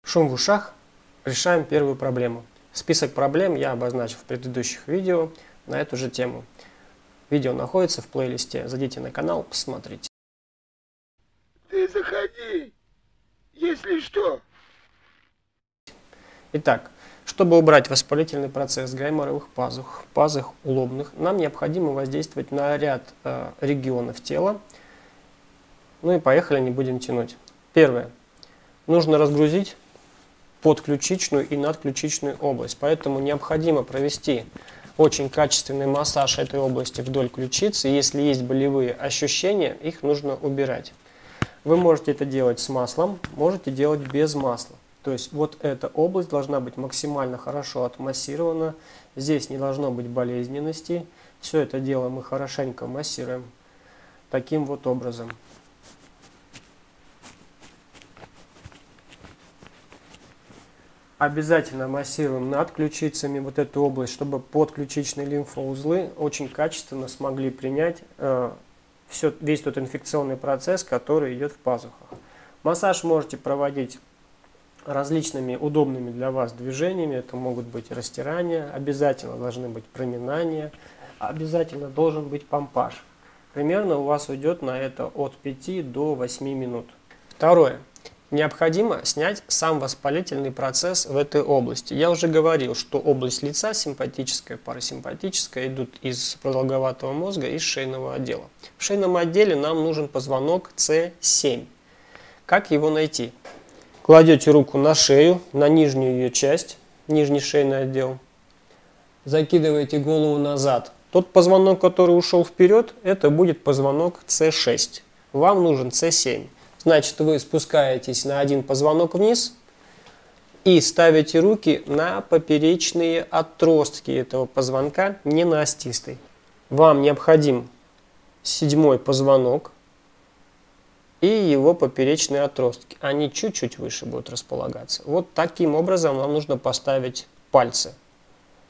Шум в ушах. Решаем первую проблему. Список проблем я обозначил в предыдущих видео на эту же тему. Видео находится в плейлисте. Зайдите на канал, посмотрите. Ты заходи, если что. Итак, чтобы убрать воспалительный процесс гайморовых пазух, пазух лобных, нам необходимо воздействовать на ряд регионов тела. Ну и поехали, не будем тянуть. Первое. Нужно разгрузить подключичную и надключичную область. Поэтому необходимо провести очень качественный массаж этой области вдоль ключицы. Если есть болевые ощущения, их нужно убирать. Вы можете это делать с маслом, можете делать без масла. То есть вот эта область должна быть максимально хорошо отмассирована. Здесь не должно быть болезненности. Все это дело мы хорошенько массируем таким вот образом. Обязательно массируем над ключицами вот эту область, чтобы подключичные лимфоузлы очень качественно смогли принять весь тот инфекционный процесс, который идет в пазухах. Массаж можете проводить различными удобными для вас движениями. Это могут быть растирания, обязательно должны быть проминания, обязательно должен быть помпаж. Примерно у вас уйдет на это от 5 до 8 минут. Второе. Необходимо снять сам воспалительный процесс в этой области. Я уже говорил, что область лица, симпатическая, парасимпатическая, идут из продолговатого мозга, из шейного отдела. В шейном отделе нам нужен позвонок С7. Как его найти? Кладете руку на шею, на нижнюю ее часть, нижний шейный отдел. Закидываете голову назад. Тот позвонок, который ушел вперед, это будет позвонок С6. Вам нужен С7. Значит, вы спускаетесь на один позвонок вниз и ставите руки на поперечные отростки этого позвонка, не на остистый. Вам необходим 7-й позвонок и его поперечные отростки. Они чуть-чуть выше будут располагаться. Вот таким образом вам нужно поставить пальцы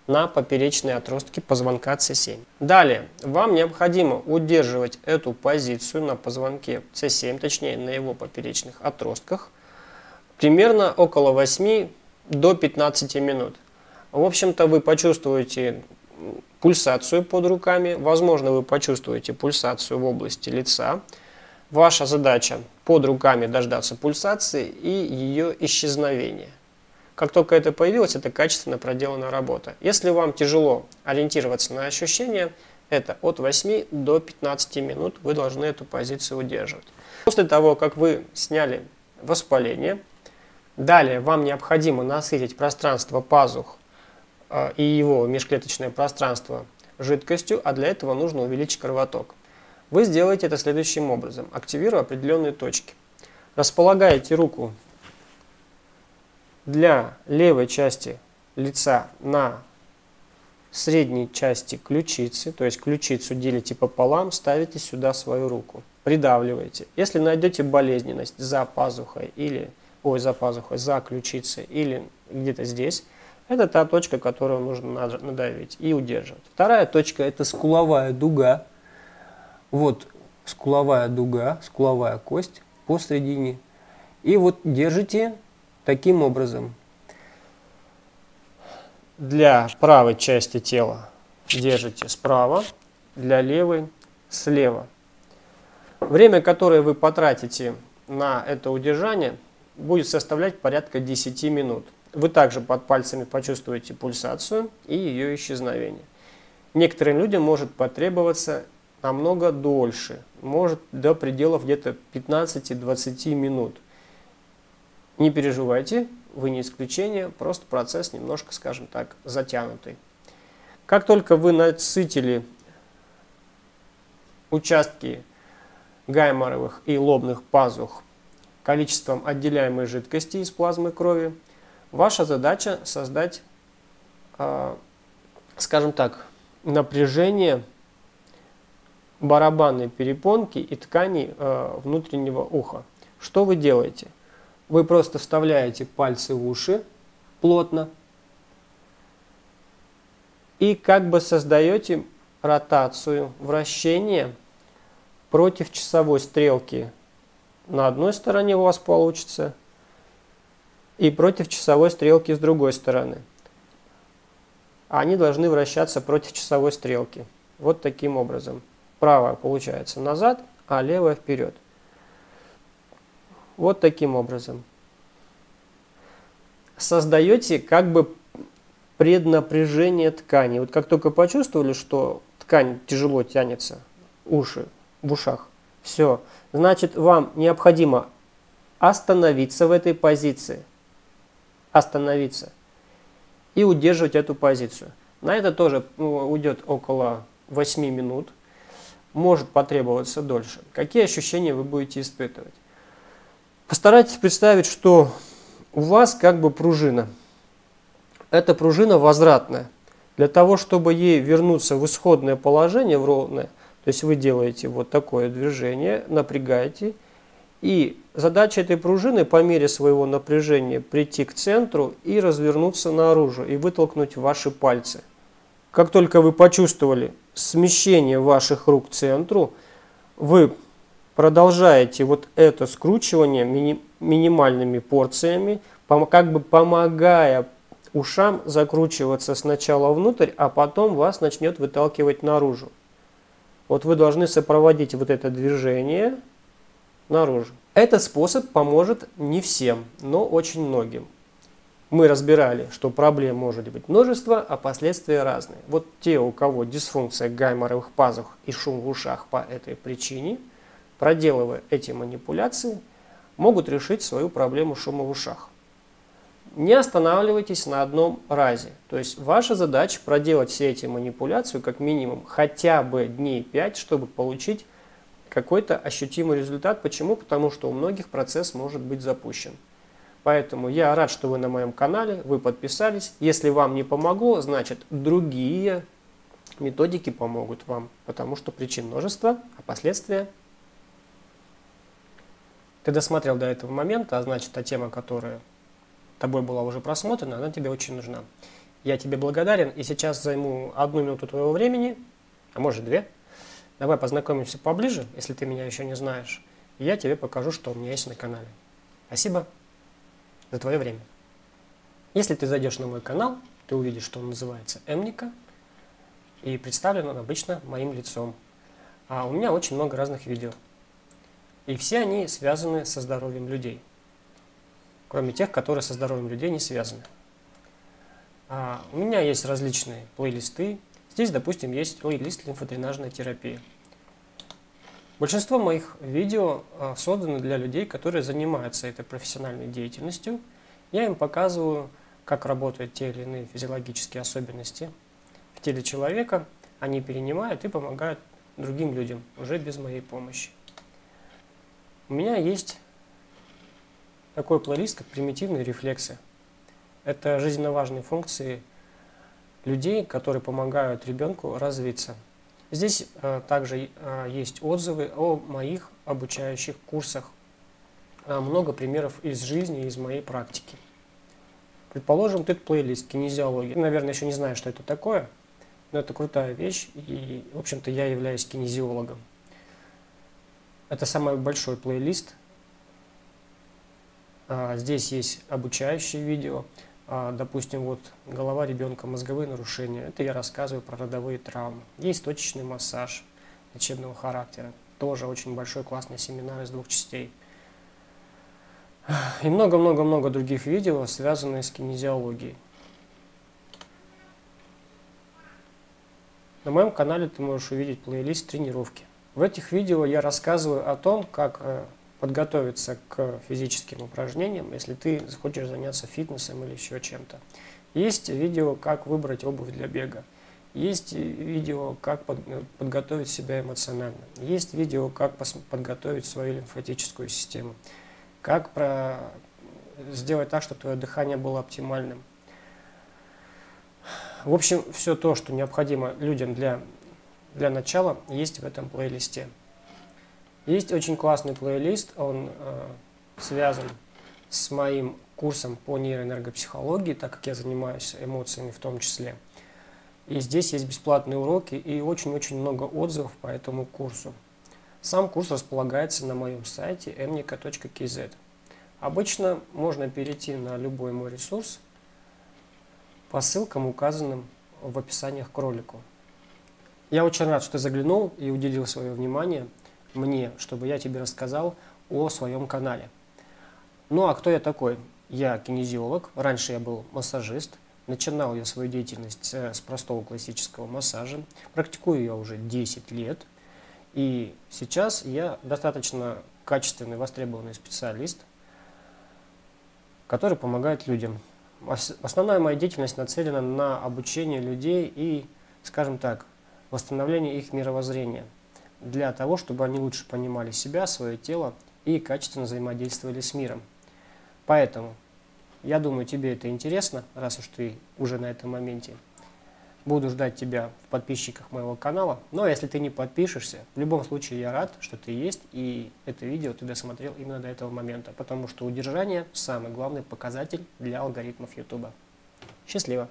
на поперечные отростки позвонка С7. Далее, вам необходимо удерживать эту позицию на позвонке С7, точнее на его поперечных отростках, примерно около 8 до 15 минут. В общем-то, вы почувствуете пульсацию под руками, возможно, вы почувствуете пульсацию в области лица. Ваша задача под руками дождаться пульсации и ее исчезновения. Как только это появилось, это качественно проделанная работа. Если вам тяжело ориентироваться на ощущения, это от 8 до 15 минут вы должны эту позицию удерживать. После того, как вы сняли воспаление, далее вам необходимо насытить пространство пазух и его межклеточное пространство жидкостью, а для этого нужно увеличить кровоток. Вы сделаете это следующим образом, активируя определенные точки. Располагаете руку для левой части лица на средней части ключицы, то есть ключицу делите пополам, ставите сюда свою руку, придавливаете. Если найдете болезненность за пазухой или за ключицей или где-то здесь, это та точка, которую нужно надавить и удерживать. Вторая точка — это скуловая дуга. Вот скуловая дуга, скуловая кость посредине. И вот держите таким образом. Для правой части тела держите справа, для левой слева. Время, которое вы потратите на это удержание, будет составлять порядка 10 минут. Вы также под пальцами почувствуете пульсацию и ее исчезновение. Некоторым людям может потребоваться намного дольше, может до пределов где-то 15-20 минут. Не переживайте, вы не исключение, просто процесс немножко, скажем так, затянутый. Как только вы насытили участки гайморовых и лобных пазух количеством отделяемой жидкости из плазмы крови, ваша задача создать, скажем так, напряжение барабанной перепонки и тканей внутреннего уха. Что вы делаете? Вы просто вставляете пальцы в уши плотно и как бы создаете ротацию, вращение против часовой стрелки. На одной стороне у вас получится и против часовой стрелки с другой стороны. Они должны вращаться против часовой стрелки. Вот таким образом. Правая получается назад, а левая вперед. Вот таким образом. Создаете как бы преднапряжение ткани. Вот как только почувствовали, что ткань тяжело тянется, уши в ушах, все, значит, вам необходимо остановиться в этой позиции. Остановиться. И удерживать эту позицию. На это тоже уйдет около 8 минут. Может потребоваться дольше. Какие ощущения вы будете испытывать? Постарайтесь представить, что у вас как бы пружина. Эта пружина возвратная. Для того, чтобы ей вернуться в исходное положение, в ровное, то есть вы делаете вот такое движение, напрягаете. И задача этой пружины по мере своего напряжения прийти к центру и развернуться наружу, и вытолкнуть ваши пальцы. Как только вы почувствовали смещение ваших рук к центру, вы продолжаете вот это скручивание минимальными порциями, как бы помогая ушам закручиваться сначала внутрь, а потом вас начнет выталкивать наружу. Вот вы должны сопроводить вот это движение наружу. Этот способ поможет не всем, но очень многим. Мы разбирали, что проблем может быть множество, а последствия разные. Вот те, у кого дисфункция гайморовых пазух и шум в ушах по этой причине, проделывая эти манипуляции, могут решить свою проблему шума в ушах. Не останавливайтесь на одном разе. То есть ваша задача проделать все эти манипуляции как минимум хотя бы дней 5, чтобы получить какой-то ощутимый результат. Почему? Потому что у многих процесс может быть запущен. Поэтому я рад, что вы на моем канале, вы подписались. Если вам не помогло, значит другие методики помогут вам, потому что причин множество, а последствия... Ты досмотрел до этого момента, а значит та тема, которая тобой была уже просмотрена, она тебе очень нужна. Я тебе благодарен и сейчас займу 1 минуту твоего времени, а может 2. Давай познакомимся поближе, если ты меня еще не знаешь, и я тебе покажу, что у меня есть на канале. Спасибо за твое время. Если ты зайдешь на мой канал, ты увидишь, что он называется Эмника, и представлен он обычно моим лицом. А у меня очень много разных видео, и все они связаны со здоровьем людей, кроме тех, которые со здоровьем людей не связаны. У меня есть различные плейлисты. Здесь, допустим, есть плейлист лимфодренажная терапия. Большинство моих видео созданы для людей, которые занимаются этой профессиональной деятельностью. Я им показываю, как работают те или иные физиологические особенности в теле человека. Они перенимают и помогают другим людям, уже без моей помощи. У меня есть такой плейлист, как примитивные рефлексы. Это жизненно важные функции людей, которые помогают ребенку развиться. Здесь также есть отзывы о моих обучающих курсах. Много примеров из жизни, из моей практики. Предположим, этот плейлист кинезиология. Ты, наверное, еще не знаешь, что это такое, но это крутая вещь, и, в общем-то, я являюсь кинезиологом. Это самый большой плейлист. Здесь есть обучающие видео. Допустим, вот голова ребенка, мозговые нарушения. Это я рассказываю про родовые травмы. Есть точечный массаж лечебного характера. Тоже очень большой классный семинар из 2 частей. И много-много-много других видео, связанные с кинезиологией. На моем канале ты можешь увидеть плейлист тренировки. В этих видео я рассказываю о том, как подготовиться к физическим упражнениям, если ты захочешь заняться фитнесом или еще чем-то. Есть видео, как выбрать обувь для бега. Есть видео, как подготовить себя эмоционально. Есть видео, как подготовить свою лимфатическую систему. Как сделать так, чтобы твое дыхание было оптимальным. В общем, все то, что необходимо людям для начала, есть в этом плейлисте. Есть очень классный плейлист, он связан с моим курсом по нейроэнергопсихологии, так как я занимаюсь эмоциями в том числе. И здесь есть бесплатные уроки и очень-очень много отзывов по этому курсу. Сам курс располагается на моем сайте emnica.kz. Обычно можно перейти на любой мой ресурс по ссылкам, указанным в описаниях к ролику. Я очень рад, что ты заглянул и уделил свое внимание мне, чтобы я тебе рассказал о своем канале. Ну а кто я такой? Я кинезиолог, раньше я был массажист, начинал я свою деятельность с простого классического массажа, практикую я уже 10 лет, и сейчас я достаточно качественный, востребованный специалист, который помогает людям. Основная моя деятельность нацелена на обучение людей и, скажем так, восстановление их мировоззрения, для того, чтобы они лучше понимали себя, свое тело и качественно взаимодействовали с миром. Поэтому, я думаю, тебе это интересно, раз уж ты уже на этом моменте. Буду ждать тебя в подписчиках моего канала. Но если ты не подпишешься, в любом случае я рад, что ты есть, и это видео ты досмотрел именно до этого момента, потому что удержание – самый главный показатель для алгоритмов YouTube. Счастливо!